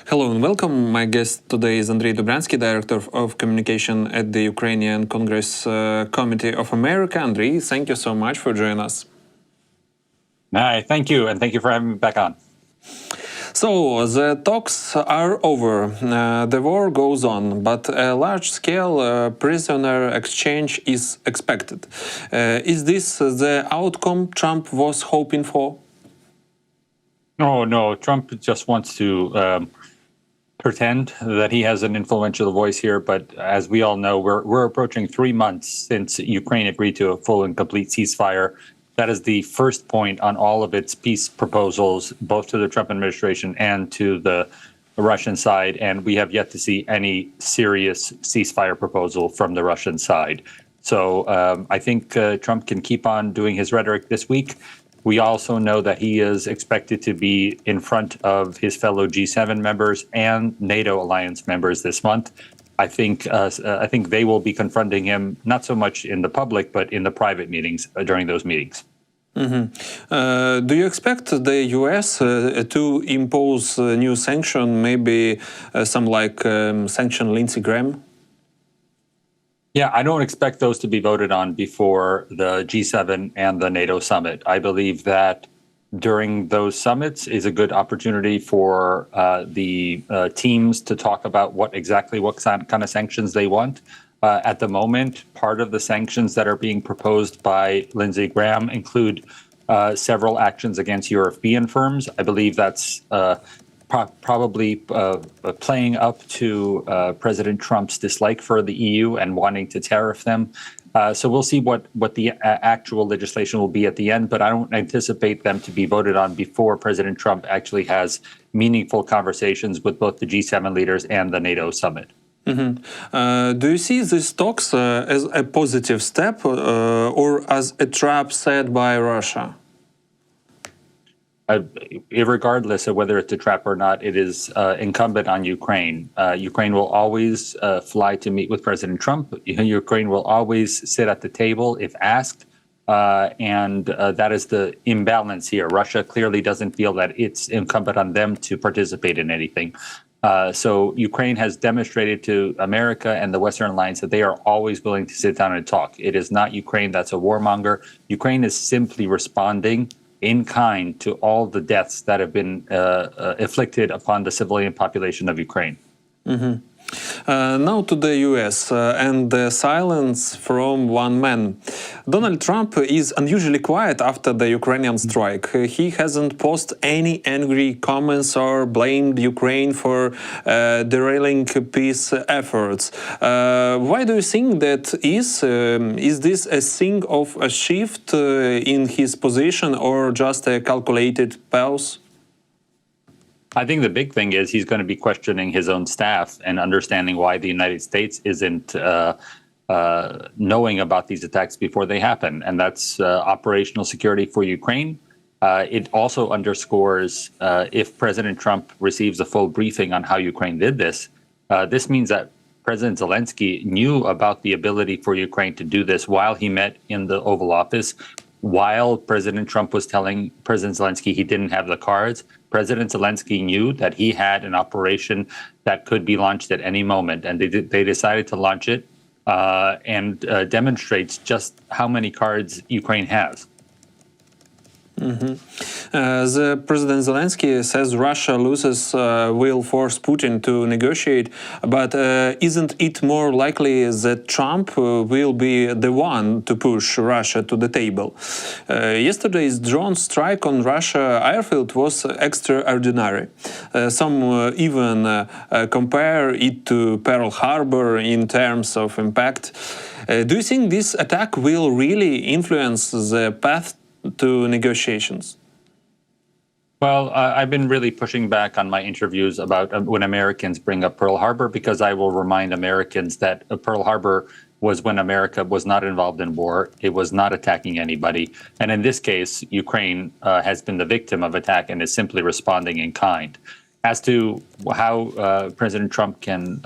Hello and welcome. My guest today is Andrij Dobriansky, Director of Communication at the Ukrainian Congress Committee of America. Andrij, thank you so much for joining us. Hi, thank you, and thank you for having me back on. So, the talks are over, the war goes on, but a large-scale prisoner exchange is expected. Is this the outcome Trump was hoping for? Oh, no, Trump just wants to pretend that he has an influential voice here, but as we all know, we're approaching 3 months since Ukraine agreed to a full and complete ceasefire. That is the first point on all of its peace proposals, both to the Trump administration and to the Russian side, and we have yet to see any serious ceasefire proposal from the Russian side. So I think Trump can keep on doing his rhetoric this week. We also know that he is expected to be in front of his fellow G7 members and NATO alliance members this month. I think they will be confronting him, not so much in the public, but in the private meetings during those meetings. Do you expect the US to impose a new sanction, maybe some like sanction Lindsey Graham? Yeah, I don't expect those to be voted on before the G7 and the NATO summit. I believe that during those summits is a good opportunity for the teams to talk about what kind of sanctions they want. At the moment, part of the sanctions that are being proposed by Lindsey Graham include several actions against European firms. I believe that's probably playing up to President Trump's dislike for the EU and wanting to tariff them. So we'll see what the actual legislation will be at the end, but I don't anticipate them to be voted on before President Trump actually has meaningful conversations with both the G7 leaders and the NATO summit. Do you see these talks as a positive step or as a trap set by Russia? Regardless of whether it's a trap or not, it is incumbent on Ukraine. Ukraine will always fly to meet with President Trump. Ukraine will always sit at the table if asked. And that is the imbalance here. Russia clearly doesn't feel that it's incumbent on them to participate in anything. So Ukraine has demonstrated to America and the Western alliance that they are always willing to sit down and talk. It is not Ukraine that's a warmonger. Ukraine is simply responding in kind to all the deaths that have been inflicted upon the civilian population of Ukraine. Now to the US and the silence from one man. Donald Trump is unusually quiet after the Ukrainian strike. He hasn't posted any angry comments or blamed Ukraine for derailing peace efforts. Why do you think that is? Is this a thing of a shift in his position or just a calculated pause? I think the big thing is he's going to be questioning his own staff and understanding why the United States isn't knowing about these attacks before they happen. And that's operational security for Ukraine. It also underscores if President Trump receives a full briefing on how Ukraine did this, this means that President Zelensky knew about the ability for Ukraine to do this while he met in the Oval Office, while President Trump was telling President Zelensky he didn't have the cards. President Zelensky knew that he had an operation that could be launched at any moment, and they decided to launch it and demonstrates just how many cards Ukraine has. The President Zelensky says Russia loses will force Putin to negotiate, but isn't it more likely that Trump will be the one to push Russia to the table? Yesterday's drone strike on Russia airfield was extraordinary. Some even compare it to Pearl Harbor in terms of impact. Do you think this attack will really influence the path to negotiations? Well, I've been really pushing back on my interviews about when Americans bring up Pearl Harbor, because I will remind Americans that Pearl Harbor was when America was not involved in war. It was not attacking anybody. And in this case, Ukraine has been the victim of attack and is simply responding in kind. As to how President Trump can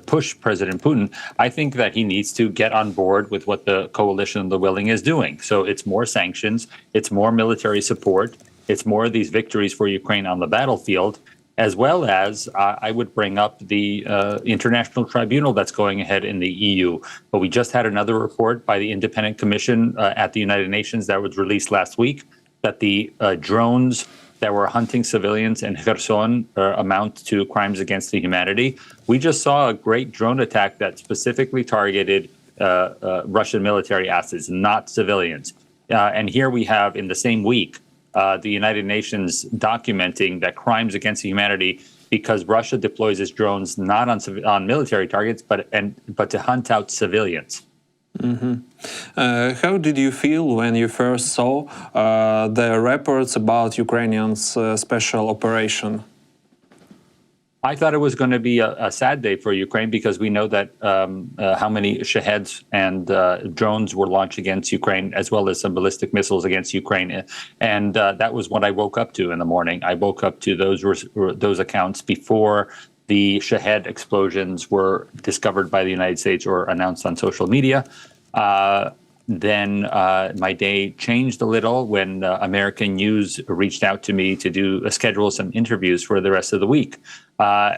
push President Putin, I think that he needs to get on board with what the coalition of the willing is doing. So it's more sanctions, it's more military support, it's more of these victories for Ukraine on the battlefield, as well as I would bring up the international tribunal that's going ahead in the EU. But we just had another report by the Independent Commission at the United Nations that was released last week that the drones that were hunting civilians in Kherson amount to crimes against the humanity. We just saw a great drone attack that specifically targeted Russian military assets, not civilians. And here we have, in the same week, the United Nations documenting that crimes against humanity because Russia deploys its drones not on military targets, but to hunt out civilians. How did you feel when you first saw the reports about Ukrainians' special operation? I thought it was going to be a sad day for Ukraine because we know that how many Shaheds and drones were launched against Ukraine, as well as some ballistic missiles against Ukraine. And that was what I woke up to in the morning. I woke up to those accounts before the Shahed explosions were discovered by the United States or announced on social media. Then my day changed a little when American News reached out to me to schedule some interviews for the rest of the week.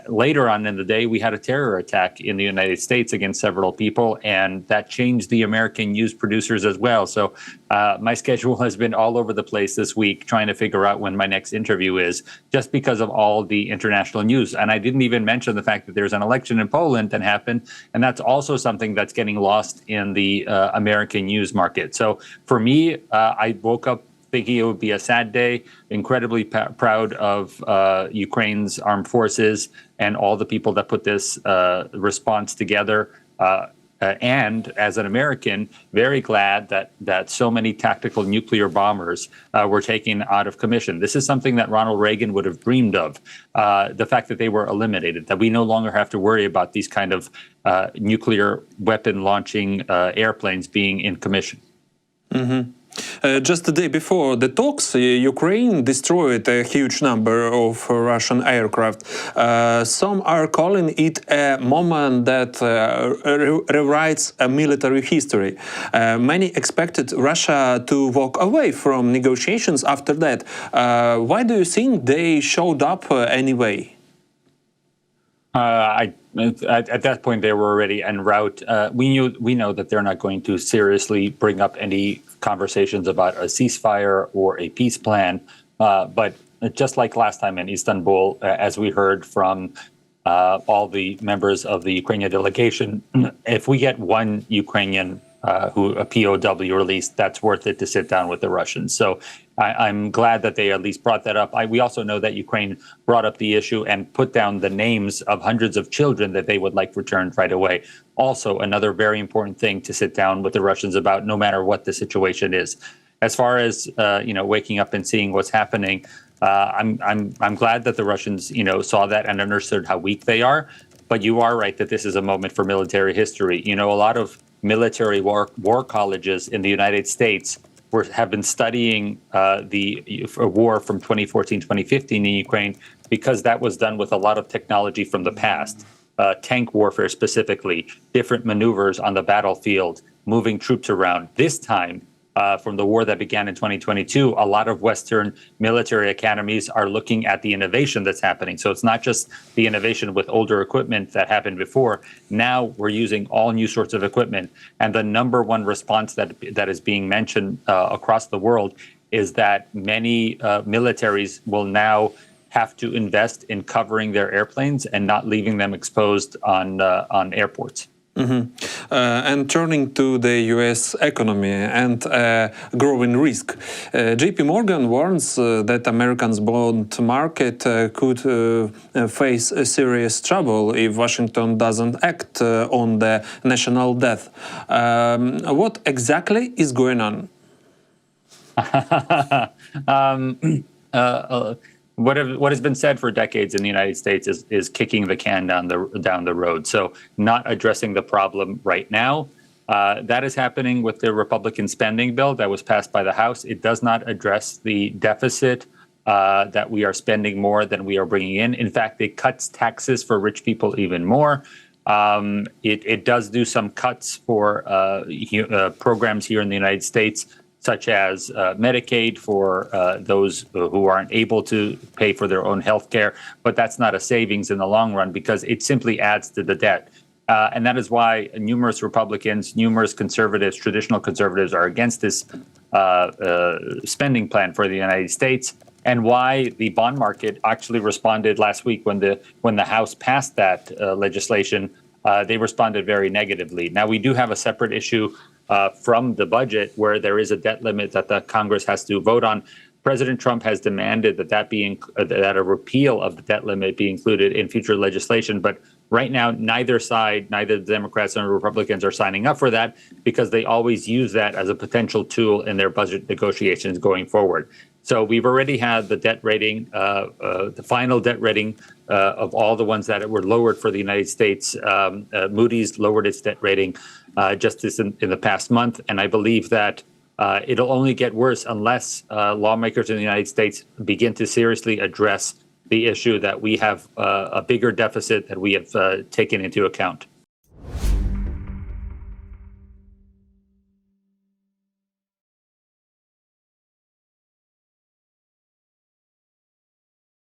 Later on in the day, we had a terror attack in the United States against several people, and that changed the American news producers as well. So my schedule has been all over the place this week, trying to figure out when my next interview is, just because of all the international news. And I didn't even mention the fact that there's an election in Poland that happened, and that's also something that's getting lost in the American news market. So for me, I woke up thinking it would be a sad day, incredibly proud of Ukraine's armed forces and all the people that put this response together. And as an American, very glad that so many tactical nuclear bombers were taken out of commission. This is something that Ronald Reagan would have dreamed of, the fact that they were eliminated, that we no longer have to worry about these kind of nuclear weapon launching airplanes being in commission. Just the day before the talks, Ukraine destroyed a huge number of Russian aircraft. Some are calling it a moment that rewrites a military history. Many expected Russia to walk away from negotiations after that. Why do you think they showed up anyway? At that point, they were already en route. We know that they're not going to seriously bring up any conversations about a ceasefire or a peace plan. But just like last time in Istanbul, as we heard from all the members of the Ukrainian delegation, if we get one Ukrainian a POW released, that's worth it to sit down with the Russians. So I'm glad that they at least brought that up. We also know that Ukraine brought up the issue and put down the names of hundreds of children that they would like returned right away. Also, another very important thing to sit down with the Russians about, no matter what the situation is. As far as waking up and seeing what's happening, I'm glad that the Russians saw that and understood how weak they are. But you are right that this is a moment for military history. A lot of military war colleges in the United States have been studying the war from 2014-2015 in Ukraine because that was done with a lot of technology from the past, tank warfare specifically, different maneuvers on the battlefield, moving troops around. This time, from the war that began in 2022, a lot of Western military academies are looking at the innovation that's happening. So it's not just the innovation with older equipment that happened before. Now we're using all new sorts of equipment. And the number one response that is being mentioned across the world is that many militaries will now have to invest in covering their airplanes and not leaving them exposed on airports. And turning to the US economy and growing risk, JP Morgan warns that Americans' bond market could face serious trouble if Washington doesn't act on the national debt. What exactly is going on? What has been said for decades in the United States is kicking the can down the road. So not addressing the problem right now. That is happening with the Republican spending bill that was passed by the House. It does not address the deficit that we are spending more than we are bringing in. In fact, it cuts taxes for rich people even more. It does do some cuts for programs here in the United States such as Medicaid for those who aren't able to pay for their own health care. But that's not a savings in the long run because it simply adds to the debt. And that is why numerous Republicans, numerous conservatives, traditional conservatives are against this spending plan for the United States, and why the bond market actually responded last week when the House passed that legislation. They responded very negatively. Now, we do have a separate issue from the budget where there is a debt limit that the Congress has to vote on. President Trump has demanded that a repeal of the debt limit be included in future legislation. But right now, neither side, neither the Democrats nor Republicans are signing up for that because they always use that as a potential tool in their budget negotiations going forward. So we've already had the debt rating, the final debt rating of all the ones that were lowered for the United States. Moody's lowered its debt rating just in the past month. And I believe that it'll only get worse unless lawmakers in the United States begin to seriously address the issue that we have a bigger deficit that we have taken into account.